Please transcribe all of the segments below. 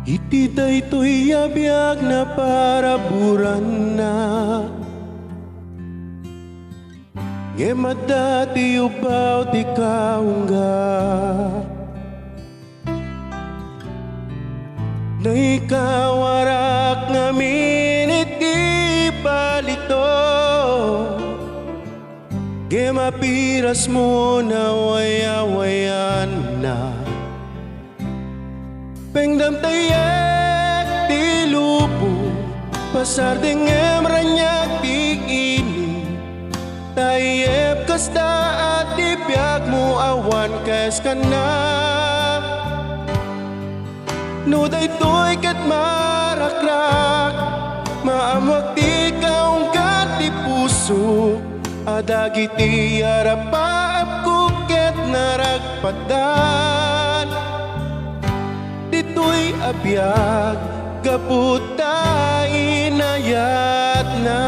Iti daytoy abiyag na paraburan na Ngemada ti ubaw ti kaungga Na ikawarak ngamin iti palito Gemapiras mo na waya-wayan na Pengdam tayak ti lupo Pasar dengem ranyak ti ini Tayep kasta at ipyak mo awan kes ka na No daytoy ket marakrak Maamwag ti kaong kat ti puso Adagiti arapaap kuket naragpadan Dito'y abiyag kaputa inayat na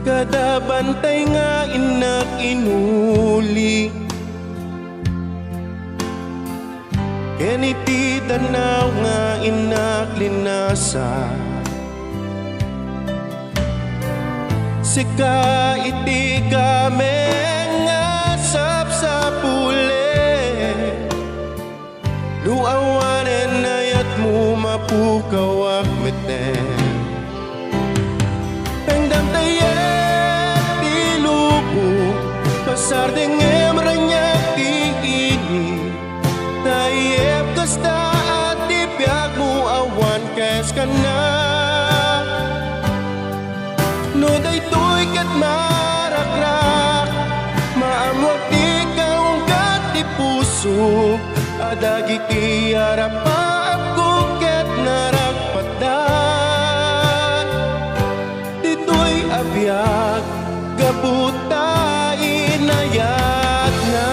Kada bantay nga inak inuli Keniti tanaw nga inak linasa Sika iti kame nga sapsapule Luawanen ayat mo mapukawak meten Pengdam tayat ti lupo Pasar dengem ranyak ti ini Tayep kasta at ipyak mo awan kes ka na No daytoy ket marakrak Maamwag ti kaong kat ti puso Adagiti arapaap kuket naragpadan Dito'y abiyag kaputa inayat na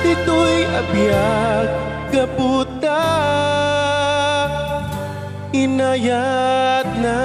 Dito'y abiyag kaputa inayat na